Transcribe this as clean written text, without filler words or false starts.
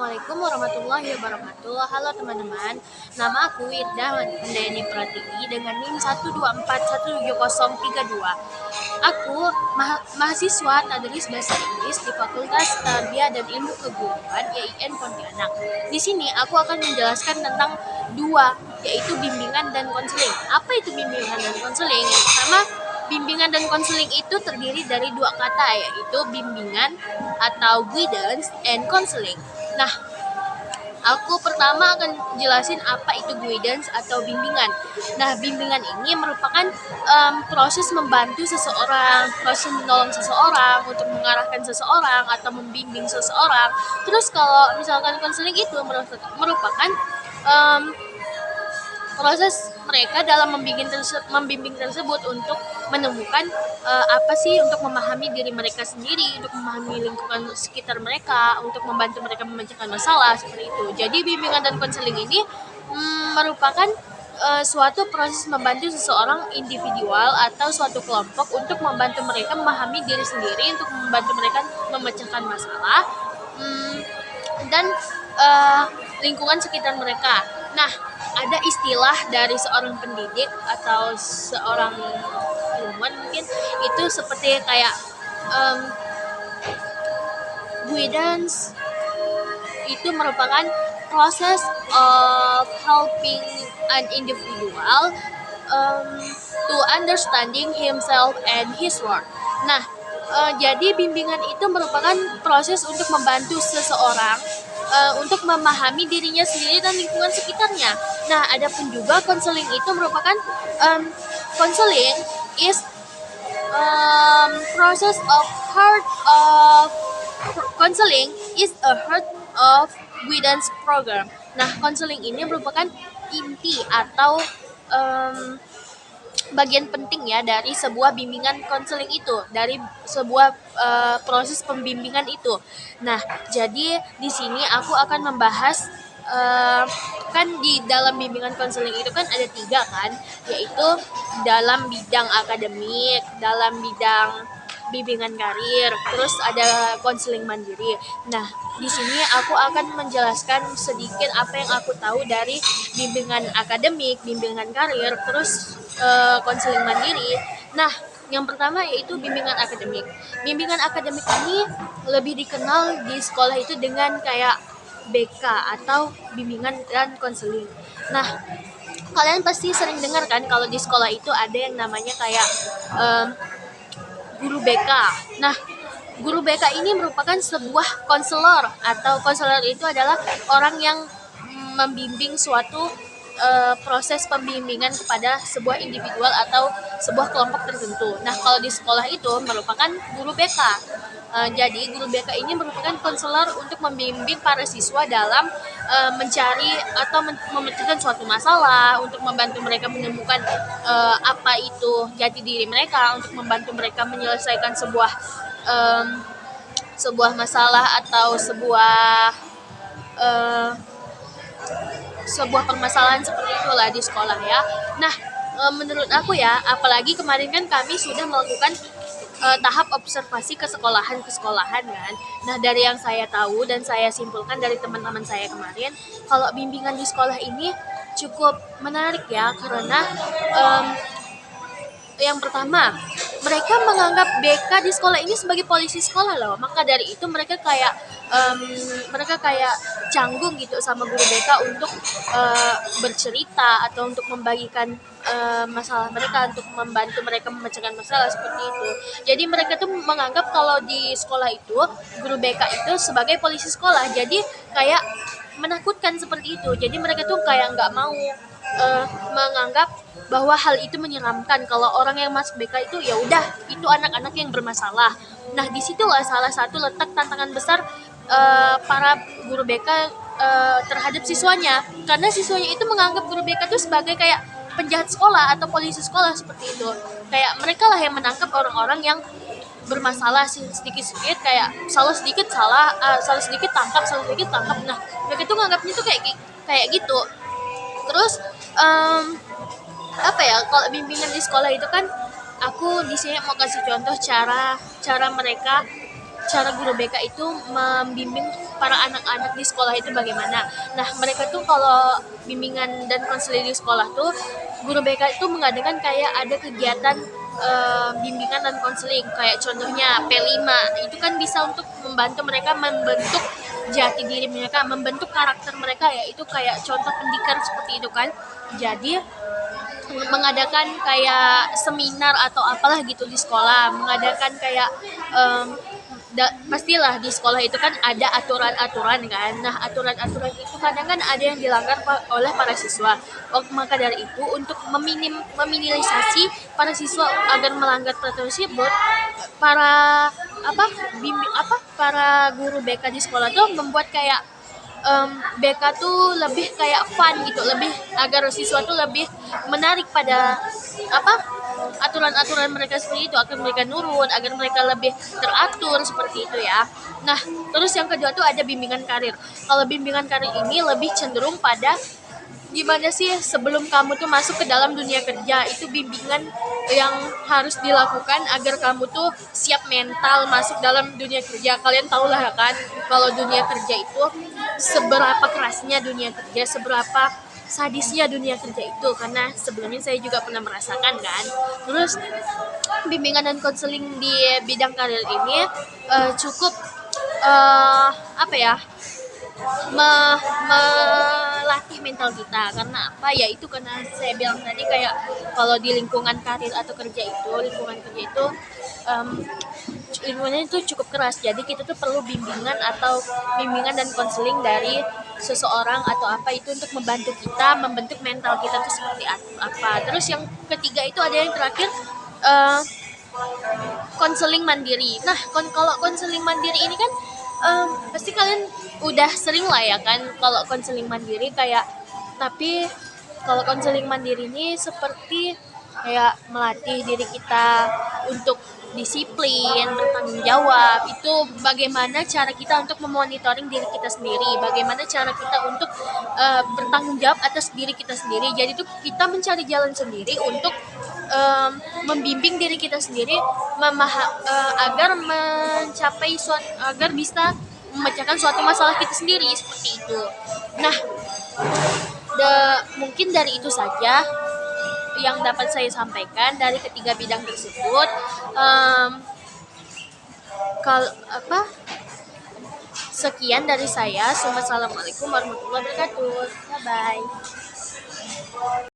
Assalamualaikum warahmatullahi wabarakatuh. Halo teman-teman, nama aku Wirda Handayani Pratiwi dengan NIM 124173032. Aku mahasiswa Tadris Bahasa Inggris di Fakultas Tarbiyah dan Ilmu Keguruan YIN Pontianak. Di sini aku akan menjelaskan tentang dua, yaitu bimbingan dan konseling. Apa itu bimbingan dan konseling? Yang pertama, bimbingan dan konseling itu terdiri dari dua kata, yaitu bimbingan atau guidance and counseling. Nah, aku pertama akan jelasin apa itu guidance atau bimbingan. Nah, bimbingan ini merupakan proses membantu seseorang, proses menolong seseorang untuk mengarahkan seseorang atau membimbing seseorang. Terus kalau misalkan counseling itu merupakan proses mereka dalam membimbing tersebut untuk menemukan apa sih, untuk memahami diri mereka sendiri, untuk memahami lingkungan sekitar mereka, untuk membantu mereka memecahkan masalah seperti itu. Jadi bimbingan dan konseling ini merupakan suatu proses membantu seseorang individual atau suatu kelompok untuk membantu mereka memahami diri sendiri, untuk membantu mereka memecahkan masalah dan lingkungan sekitar mereka. Nah, ada istilah dari seorang pendidik atau seorang ilmuwan mungkin itu seperti kayak guidance itu merupakan proses of helping an individual to understanding himself and his work. Nah, jadi bimbingan itu merupakan proses untuk membantu seseorang untuk memahami dirinya sendiri dan lingkungan sekitarnya. Nah, adapun juga konseling itu merupakan counseling is process of heart of counseling is a heart of guidance program. Nah, konseling ini merupakan inti atau bagian penting ya dari sebuah bimbingan konseling itu, dari sebuah proses pembimbingan itu. Nah, jadi di sini aku akan membahas kan di dalam bimbingan konseling itu kan ada 3 kan, yaitu dalam bidang akademik, dalam bidang bimbingan karir, terus ada konseling mandiri. Nah, di sini aku akan menjelaskan sedikit apa yang aku tahu dari bimbingan akademik, bimbingan karir, terus konseling mandiri. Nah, yang pertama yaitu bimbingan akademik. Bimbingan akademik ini lebih dikenal di sekolah itu dengan kayak BK atau bimbingan dan konseling. Nah, kalian pasti sering dengar kan kalau di sekolah itu ada yang namanya kayak guru BK. Nah, guru BK ini merupakan sebuah konselor, atau konselor itu adalah orang yang membimbing suatu proses pembimbingan kepada sebuah individual atau sebuah kelompok tertentu. Nah, kalau di sekolah itu merupakan guru BK. Jadi guru BK ini merupakan konselor untuk membimbing para siswa dalam mencari atau memecahkan suatu masalah, untuk membantu mereka menemukan apa itu jati diri mereka, untuk membantu mereka menyelesaikan sebuah masalah atau sebuah permasalahan seperti itulah di sekolah ya. Nah, menurut aku ya, apalagi kemarin kan kami sudah melakukan tahap observasi ke sekolahan kan. Nah, dari yang saya tahu dan saya simpulkan dari teman-teman saya kemarin, kalau bimbingan di sekolah ini cukup menarik ya, karena yang pertama, mereka menganggap BK di sekolah ini sebagai polisi sekolah loh. Maka dari itu mereka kayak canggung gitu sama guru BK untuk bercerita atau untuk membagikan masalah mereka, untuk membantu mereka memecahkan masalah seperti itu. Jadi mereka tuh menganggap kalau di sekolah itu guru BK itu sebagai polisi sekolah. Jadi kayak menakutkan seperti itu. Jadi mereka tuh kayak nggak mau menganggap bahwa hal itu menyeramkan. Kalau orang yang masuk BK itu ya udah, itu anak-anak yang bermasalah. Nah, disitulah salah satu letak tantangan besar para guru BK terhadap siswanya, karena siswanya itu menganggap guru BK itu sebagai kayak penjahat sekolah atau polisi sekolah seperti itu. Kayak mereka lah yang menangkap orang-orang yang bermasalah sedikit-sedikit, kayak salah sedikit tangkap. Nah, mereka itu menganggapnya tuh kayak gitu. Terus apa ya, kalau bimbingan di sekolah itu kan, aku di sini mau kasih contoh cara cara guru BK itu membimbing para anak-anak di sekolah itu bagaimana. Nah, mereka tuh kalau bimbingan dan konseling di sekolah tuh, guru BK itu mengadakan kayak ada kegiatan bimbingan dan konseling. Kayak contohnya P5, itu kan bisa untuk membantu mereka membentuk jati diri mereka, membentuk karakter mereka, yaitu kayak contoh pendidikan seperti itu kan. Jadi mengadakan kayak seminar atau apalah gitu di sekolah, mengadakan kayak pastilah di sekolah itu kan ada aturan-aturan kan. Nah, aturan-aturan itu kadang kan ada yang dilanggar oleh para siswa. Maka dari itu untuk meminimalisasi para siswa agar melanggar peraturan tersebut, para apa para guru BK di sekolah tuh membuat kayak BK tuh lebih kayak fun gitu, lebih agar siswa tuh lebih menarik pada apa aturan-aturan mereka seperti itu, agar mereka nurut, agar mereka lebih teratur seperti itu ya. Nah, terus yang kedua tuh ada bimbingan karir. Kalau bimbingan karir ini lebih cenderung pada gimana sih sebelum kamu tuh masuk ke dalam dunia kerja, itu bimbingan yang harus dilakukan agar kamu tuh siap mental masuk dalam dunia kerja. Kalian tahu lah kan kalau dunia kerja itu seberapa kerasnya dunia kerja, seberapa sadisnya dunia kerja itu, karena sebelumnya saya juga pernah merasakan kan. Terus bimbingan dan konseling di bidang karir ini cukup apa ya, melatih mental kita. Karena apa ya, itu karena saya bilang tadi kayak kalau di lingkungan karir atau kerja itu, lingkungan kerja itu lingkungannya itu cukup keras, jadi kita tuh perlu bimbingan dan konseling dari seseorang atau apa itu untuk membantu kita membentuk mental kita tuh seperti apa. Terus yang ketiga itu ada yang terakhir, eh, konseling mandiri. Nah, kalau konseling mandiri ini kan pasti kalian udah sering lah ya kan kalau konseling mandiri kayak, tapi kalau konseling mandiri ini seperti kayak melatih diri kita untuk disiplin, bertanggung jawab. Itu bagaimana cara kita untuk memonitoring diri kita sendiri, bagaimana cara kita untuk bertanggung jawab atas diri kita sendiri. Jadi itu kita mencari jalan sendiri untuk membimbing diri kita sendiri agar mencapai agar bisa memecahkan suatu masalah kita sendiri seperti itu. Nah, mungkin dari itu saja yang dapat saya sampaikan dari ketiga bidang tersebut. Kalau sekian dari saya. Assalamualaikum warahmatullahi wabarakatuh. Bye bye.